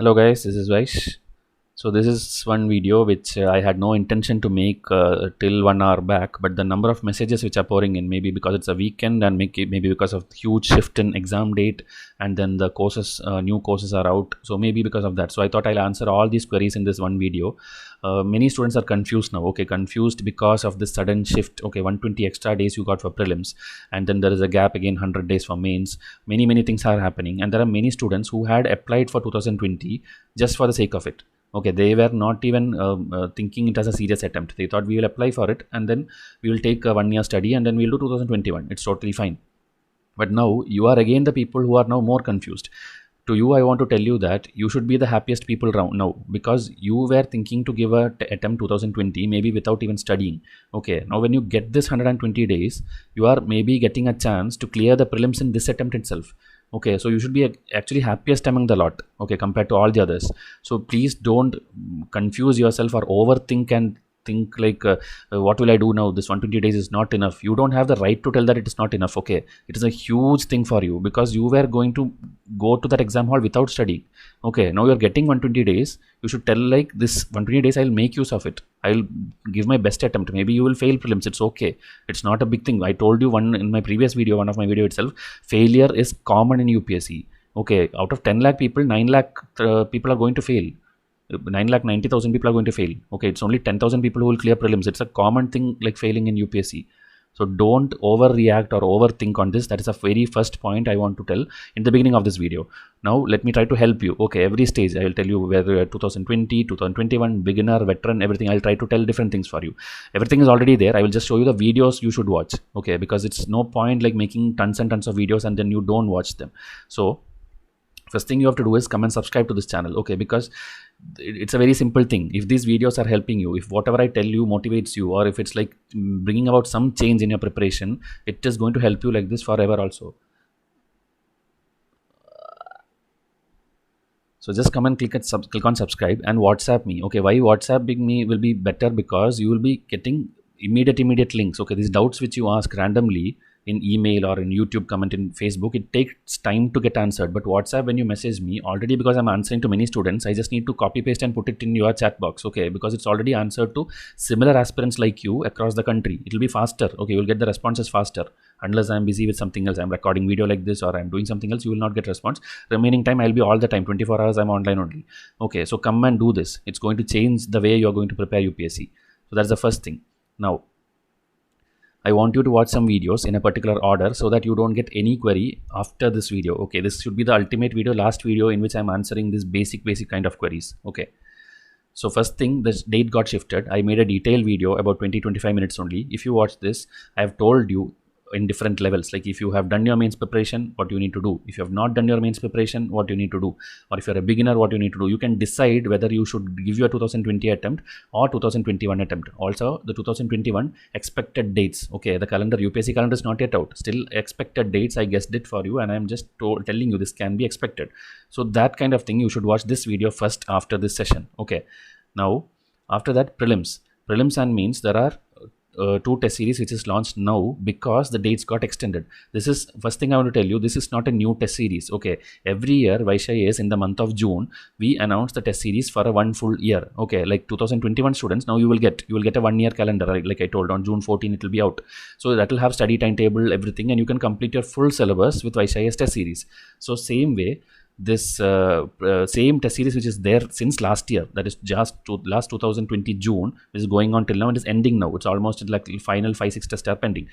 Hello guys, this is Vaish. So this is one video which I had no intention to make till 1 hour back, but the number of messages which are pouring in, maybe because it's a weekend and maybe because of huge shift in exam date, and then the courses, new courses are out. So maybe because of that. So I thought I'll answer all these queries in this one video. Many students are confused now. Okay, confused because of this sudden shift. Okay, 120 extra days you got for prelims, and then there is a gap again, 100 days for mains. Many things are happening, and there are many students who had applied for 2020 just for the sake of it. Okay, they were not even thinking it as a serious attempt. They thought we will apply for it and then we will take a 1 year study and then we'll do 2021. It's totally fine. But now you are again the people who are now more confused. To you, I want to tell you that you should be the happiest people around now, because you were thinking to give a attempt 2020 maybe without even studying. Okay, now when you get this 120 days, you are maybe getting a chance to clear the prelims in this attempt itself. Okay, so you should be actually happiest among the lot, okay, compared to all the others. So please don't confuse yourself or overthink and think like what will I do now, this 120 days is not enough. You don't have the right to tell that it is not enough. Okay, it is a huge thing for you because you were going to go to that exam hall without studying. Okay, now you're getting 120 days. You should tell like this 120 days I'll make use of it. I'll give my best attempt. Maybe you will fail prelims, it's okay, it's not a big thing. I told you one in my previous video, one of my video itself, failure is common in UPSC. Okay, out of 10 lakh people, 9 lakh people are going to fail. 9,90,000 people are going to fail. Okay, it's only 10,000 people who will clear prelims. It's a common thing like failing in UPSC. So don't overreact or overthink on this. That is the very first point I want to tell in the beginning of this video. Now let me try to help you. Okay, every stage I will tell you whether 2020, 2021, beginner, veteran, everything. I'll try to tell different things for you. Everything is already there. I will just show you the videos you should watch. Okay, because it's no point like making tons and tons of videos and then you don't watch them. So first thing you have to do is come and subscribe to this channel. Okay, because it's a very simple thing. If these videos are helping you, if whatever I tell you motivates you, or if it's like bringing about some change in your preparation, it is going to help you like this forever also. So just come and click on subscribe and WhatsApp me. Okay, why WhatsApp me will be better? Because you will be getting immediate links. Okay, these doubts which you ask randomly in email or in YouTube comment in Facebook, it takes time to get answered. But WhatsApp, when you message me, already because I'm answering to many students, I just need to copy paste and put it in your chat box. Okay, because it's already answered to similar aspirants like you across the country. It will be faster. Okay, you'll get the responses faster. Unless I'm busy with something else, I'm recording video like this or I'm doing something else, you will not get response. Remaining time I'll be all the time, 24 hours I'm online only. Okay, so come and do this. It's going to change the way you're going to prepare UPSC. So that's the first thing. Now I want you to watch some videos in a particular order so that you don't get any query after this video. Okay, this should be the ultimate video, last video in which I'm answering this basic kind of queries. Okay, so first thing, this date got shifted. I made a detailed video about 20-25 minutes only. If you watch this, I have told you in different levels, like if you have done your mains preparation, what you need to do. If you have not done your mains preparation, what you need to do. Or if you're a beginner, what you need to do. You can decide whether you should give your 2020 attempt or 2021 attempt. Also the 2021 expected dates. Okay, the calendar, UPSC calendar is not yet out. Still expected dates, I guessed it for you and I'm just telling you this can be expected. So that kind of thing, you should watch this video first after this session. Okay, now after that, prelims and mains, there are two test series which is launched now because the dates got extended. This is first thing I want to tell you. This is not a new test series. Okay, every year Vaishya in the month of June we announce the test series for a one full year. Okay, like 2021 students, now you will get a 1 year calendar, right? Like I told, on June 14 it will be out. So that will have study timetable, everything, and you can complete your full syllabus with Vaishya's test series. So same way, this same test series which is there since last year, that is just last 2020 June, is going on till now. It is ending now. It's almost like final 5-6 tests are pending.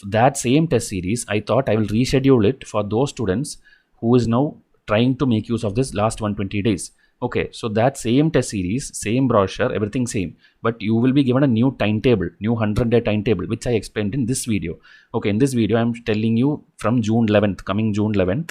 That same test series, I thought I will reschedule it for those students who is now trying to make use of this last 120 days. Okay, so that same test series, same brochure, everything same, but you will be given a new timetable, new 100-day timetable, which I explained in this video. Okay, in this video I'm telling you from June 11th, coming June 11th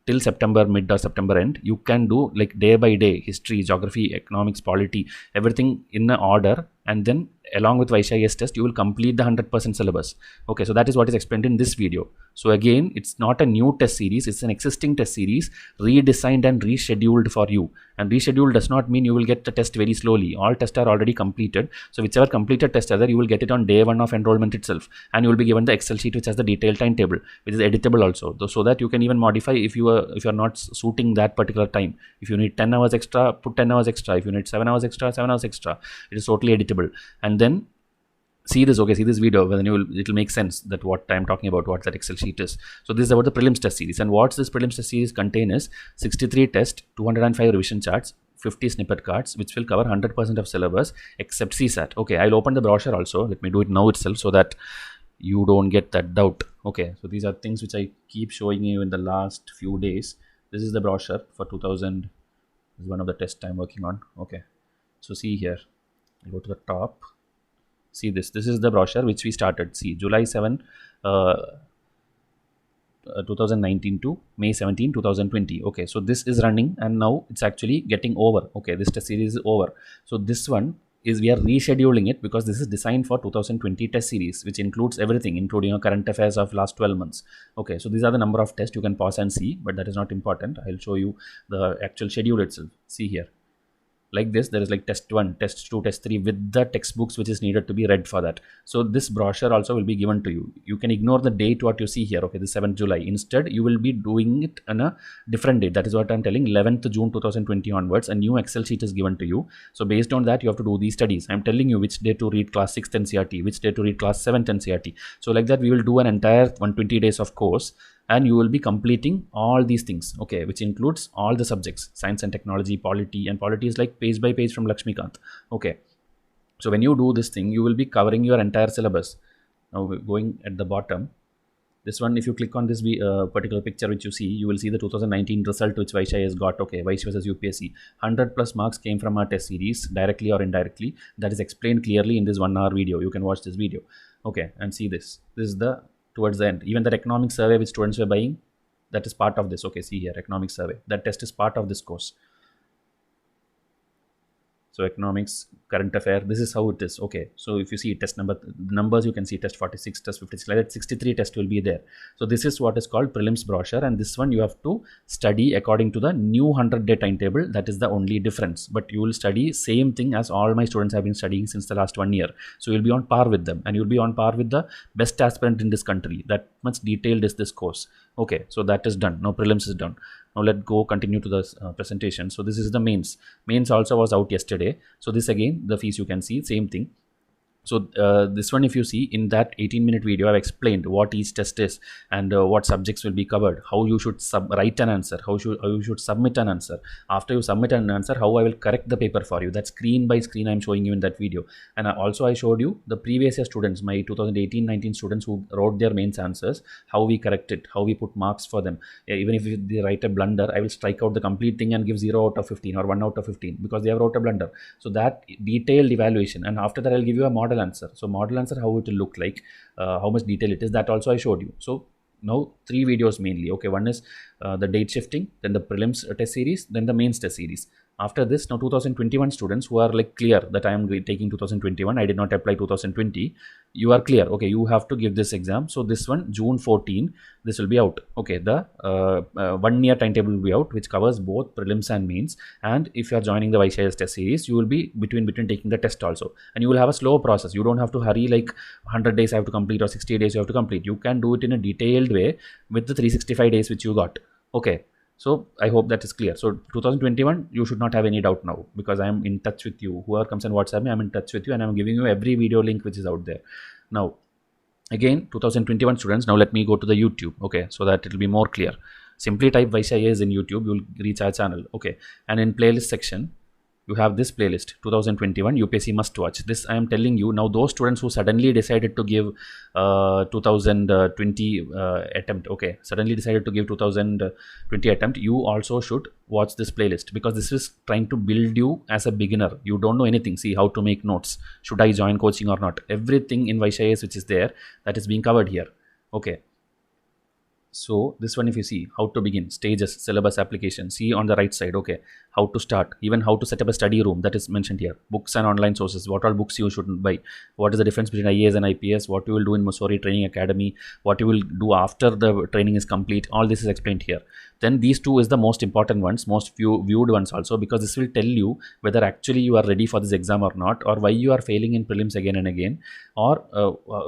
till September mid or September end, you can do like day by day, history, geography, economics, polity, everything in an order, and then along with Vaishya's test you will complete the 100% syllabus. Okay, so that is what is explained in this video. So again, it's not a new test series, it's an existing test series redesigned and rescheduled for you. And reschedule does not mean you will get the test very slowly. All tests are already completed. So whichever completed test are there, you will get it on day 1 of enrollment itself, and you will be given the Excel sheet which has the detailed timetable, which is editable also, so that you can even modify if you are not suiting that particular time. If you need 10 hours extra, put 10 hours extra. If you need 7 hours extra, 7 hours extra. It is totally editable. And then see this video, then it will make sense that what I'm talking about, what that Excel sheet is. So this is about the prelims test series, and what this prelims test series contain is 63 tests, 205 revision charts, 50 snippet cards, which will cover 100% of syllabus except CSAT. Okay, I'll open the brochure also. Let me do it now itself so that you don't get that doubt. Okay, so these are things which I keep showing you in the last few days. This is the brochure for 2000. This is one of the tests I'm working on. Okay, so see here, I'll go to the top. See this is the brochure which we started. See, July 7 2019 to May 17 2020. Okay, so this is running and now it's actually getting over. Okay, this test series is over. So this one is, we are rescheduling it because this is designed for 2020 test series, which includes everything, including a current affairs of last 12 months. Okay, so these are the number of tests. You can pause and see, but that is not important. I'll show you the actual schedule itself. See here, like this, there is like test 1, test 2, test 3 with the textbooks which is needed to be read for that. So this brochure also will be given to you. You can ignore the date what you see here. Okay, the 7th July. Instead, you will be doing it on a different date. That is what I'm telling. 11th June 2020 onwards, a new Excel sheet is given to you. So based on that, you have to do these studies. I'm telling you which day to read class 6th NCERT, which day to read class 7th NCERT. So like that, we will do an entire 120 days of course, and you will be completing all these things, okay, which includes all the subjects, science and technology, polity, and polity is like page by page from Lakshmikant. Okay, so when you do this thing, you will be covering your entire syllabus. Now going at the bottom, this one, if you click on this particular picture which you see, you will see the 2019 result which Vaishya has got. Okay, Vaishya versus UPSC, 100 plus marks came from our test series, directly or indirectly. That is explained clearly in this 1 hour video. You can watch this video. Okay, and see this is the towards the end. Even that economic survey which students were buying, that is part of this. Okay, see here, economic survey, that test is part of this course. So economics, current affair, this is how it is. Okay, so if you see test numbers, you can see test 46, test 56, like that 63 test will be there. So this is what is called prelims brochure, and this one you have to study according to the new 100-day timetable. That is the only difference, but you will study same thing as all my students have been studying since the last 1 year. So you'll be on par with them, and you'll be on par with the best aspirant in this country. That much detailed is this course. Okay, so that is done. Now prelims is done. Now let's go continue to the presentation. So this is the mains. Mains also was out yesterday. So this again, the fees you can see, same thing. So this one, if you see in that 18-minute video, I've explained what each test is and what subjects will be covered, how you should write an answer, how you should submit an answer. After you submit an answer, how I will correct the paper for you. That screen by screen I'm showing you in that video. And I showed you the previous year students, my 2018-19 students who wrote their mains answers, how we correct it, how we put marks for them. Even if they write a blunder, I will strike out the complete thing and give 0 out of 15 or 1 out of 15 because they have wrote a blunder. So that detailed evaluation, and after that I'll give you a model answer. So model answer, how it will look like, how much detail it is, that also I showed you. So now 3 videos mainly. Okay, one is the date shifting, then the prelims test series, then the mains test series. After this, now 2021 students who are like clear that I am taking 2021, I did not apply 2020, you are clear. Okay, you have to give this exam. So this one, June 14, this will be out. Okay, the 1 year timetable will be out, which covers both prelims and mains. And if you are joining the Vaishya's test series, you will be between taking the test also, and you will have a slow process. You don't have to hurry like 100 days I have to complete or 60 days you have to complete. You can do it in a detailed way with the 365 days which you got. Okay, so I hope that is clear. So 2021, you should not have any doubt now because I am in touch with you. Whoever comes and WhatsApp me, I'm in touch with you, and I'm giving you every video link which is out there. Now again, 2021 students, now let me go to the YouTube. Okay, so that it will be more clear. Simply type Vaishya is in YouTube, you will reach our channel. Okay, and in playlist section, you have this playlist 2021 UPSC must watch. This I am telling you now, those students who suddenly decided to give 2020 attempt, okay, suddenly decided to give 2020 attempt, you also should watch this playlist because this is trying to build you as a beginner. You don't know anything. See how to make notes, should I join coaching or not, everything in Vaishya which is there, that is being covered here. Okay, So this one, if you see how to begin, stages, syllabus, application, see on the right side, okay, how to start, even how to set up a study room, that is mentioned here. Books and online sources, what all books you should buy, what is the difference between IAS and IPS, what you will do in Mussoorie Training Academy, what you will do after the training is complete, all this is explained here. Then these two is the most important ones, most viewed ones also, because this will tell you whether actually you are ready for this exam or not, or why you are failing in prelims again and again, or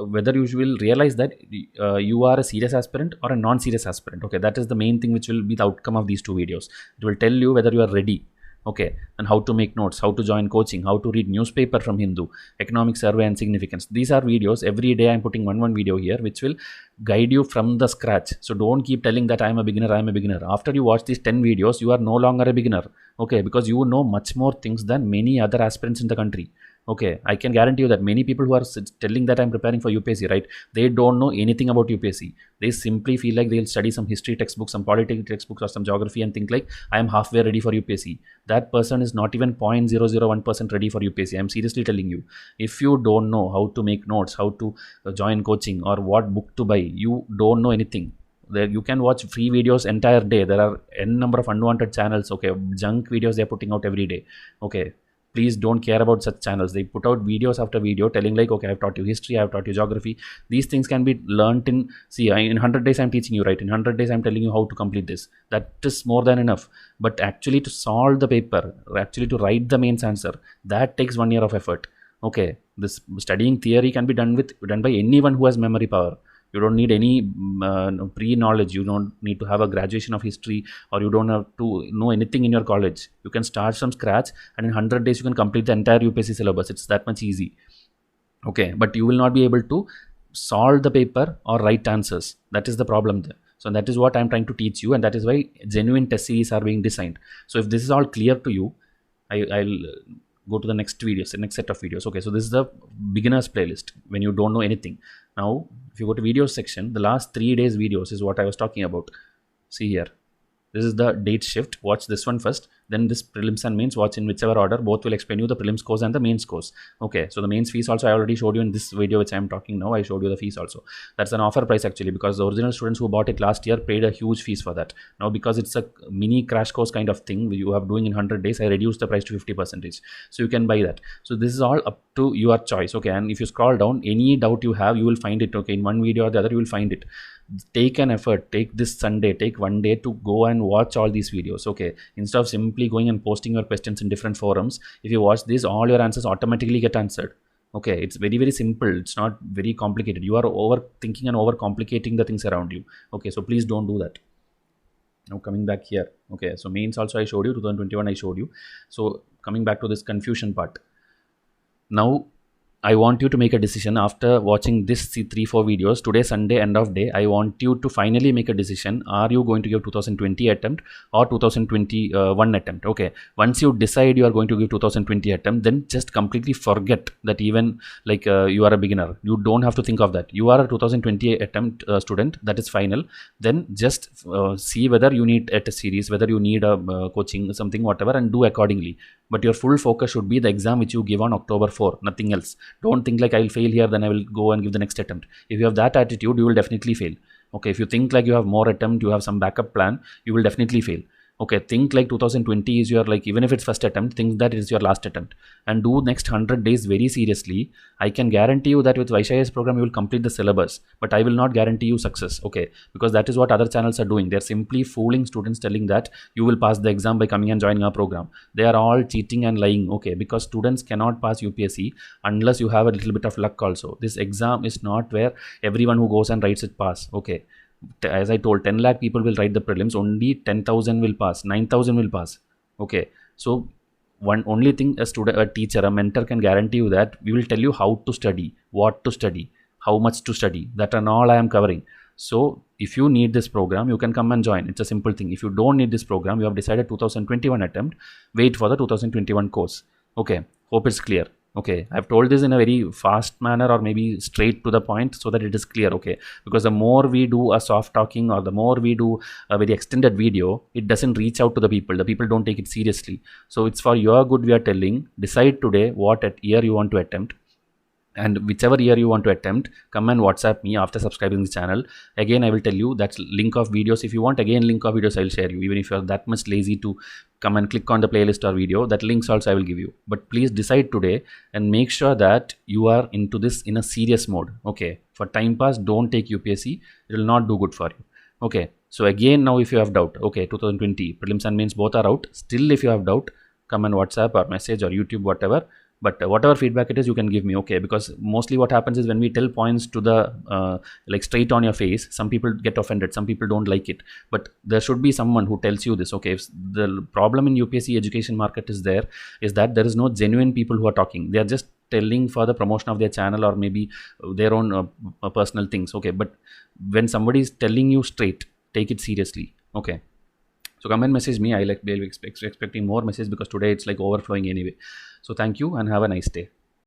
whether you will realize that you are a serious aspirant or a non-serious aspirant. Okay, that is the main thing which will be the outcome of these two videos. It will tell you whether you are ready. Okay, and how to make notes, how to join coaching, how to read newspaper from Hindu, economic survey and significance. These are videos. Every day I'm putting one video here which will guide you from the scratch. So don't keep telling that I'm a beginner. After you watch these 10 videos, you are no longer a beginner. Okay, because you know much more things than many other aspirants in the country. Okay, I can guarantee you that many people who are telling that I'm preparing for UPSC, right? They don't know anything about UPSC. They simply feel like they'll study some history textbooks, some politics textbooks, or some geography and think like I am halfway ready for UPSC. That person is not even 0.001% ready for UPSC. I'm seriously telling you. If you don't know how to make notes, how to join coaching, or what book to buy, you don't know anything. There you can watch free videos entire day. There are n number of unwanted channels. Okay, junk videos they're putting out every day. Okay, please don't care about such channels. They put out videos after video telling like, okay, I've taught you history, I've taught you geography. These things can be learnt in, see, in 100 days I'm teaching you, right? In 100 days I'm telling you how to complete this. That is more than enough. But actually to solve the paper, actually to write the mains answer, that takes 1 year of effort. Okay, this studying theory can be done by anyone who has memory power. You don't need any pre-knowledge. You don't need to have a graduation of history, or you don't have to know anything in your college. You can start from scratch, and in 100 days you can complete the entire UPSC syllabus. It's that much easy. Okay, but you will not be able to solve the paper or write answers. That is the problem there. So that is what I'm trying to teach you, and that is why genuine test series are being designed. So if this is all clear to you, I'll go to the next videos, the next set of videos. Okay, so this is the beginners playlist when you don't know anything. Now, if you go to videos section, the last 3 days videos is what I was talking about. See here. This is the date shift. Watch this one first. Then this prelims and mains, watch in whichever order. Both will explain you the prelims course and the mains course. Okay, so the mains fees also I already showed you in this video which I am talking now. I showed you the fees also. That's an offer price actually, because the original students who bought it last year paid a huge fees for that. Now because it's a mini crash course kind of thing you are doing in 100 days, I reduced the price to 50%. So you can buy that. So this is all up to your choice. Okay, and if you scroll down, any doubt you have, you will find it. Okay, in one video or the other you will find it. Take an effort, take this Sunday, take 1 day to go and watch all these videos. Okay, instead of simply going and posting your questions in different forums, if you watch this, all your answers automatically get answered. Okay, it's very simple. It's not very complicated. You are overthinking and overcomplicating the things around you. Okay, so please don't do that. Now coming back here. Okay, so mains also I showed you, 2021 I showed you. So coming back to this confusion part. Now I want you to make a decision after watching this 3-4 videos. Today, Sunday, end of day, I want you to finally make a decision. Are you going to give 2020 attempt or 2021 attempt? Okay, once you decide you are going to give 2020 attempt, then just completely forget that even like you are a beginner. You don't have to think of that. You are a 2020 attempt student, that is final. Then just see whether you need a test series, whether you need a coaching, something, whatever, and do accordingly. But your full focus should be the exam which you give on October 4, nothing else. Don't think like I will fail here, then I will go and give the next attempt. If you have that attitude, you will definitely fail. Okay, if you think like you have more attempt, you have some backup plan, you will definitely fail. Okay, think like 2020 is your, like, even if it's first attempt, think that it is your last attempt, and do next 100 days very seriously. I can guarantee you that with Vaishya's program you will complete the syllabus, but I will not guarantee you success. Okay, because that is what other channels are doing. They're simply fooling students, telling that you will pass the exam by coming and joining our program. They are all cheating and lying. Okay, because students cannot pass UPSC unless you have a little bit of luck also. This exam is not where everyone who goes and writes it pass. Okay, as I told, 10 lakh people will write the prelims, only 10,000 will pass, 9,000 will pass. Okay, so one only thing a student, a teacher, a mentor can guarantee you that we will tell you how to study, what to study, how much to study. That and all I am covering. So if you need this program, you can come and join. It's a simple thing. If you don't need this program, you have decided 2021 attempt, wait for the 2021 course. Okay, hope it's clear. Okay, I've told this in a very fast manner, or maybe straight to the point, so that it is clear. Okay, because the more we do a soft talking, or the more we do a very extended video, it doesn't reach out to the people. The people don't take it seriously. So it's for your good we are telling. Decide today what year you want to attempt. and whichever year you want to attempt, come and WhatsApp me after subscribing the channel. Again, I will tell you that's link of videos. If you want again link of videos, I will share you. Even if you are that much lazy to come and click on the playlist or video, that links also I will give you. But please decide today and make sure that you are into this in a serious mode. Okay, for time pass, don't take UPSC. It will not do good for you. Okay, so again, now if you have doubt, okay, 2020 prelims and mains both are out. Still, if you have doubt, come and WhatsApp or message or YouTube, whatever. But whatever feedback it is, you can give me. Okay, because mostly what happens is when we tell points to the like straight on your face, some people get offended, some people don't like it. But there should be someone who tells you this. Okay, if the problem in UPSC education market is that there is no genuine people who are talking. They are just telling for the promotion of their channel or maybe their own personal things. Okay, but when somebody is telling you straight, take it seriously. Okay, so come and message me. I like be expecting more messages because today it's like overflowing anyway. So thank you and have a nice day.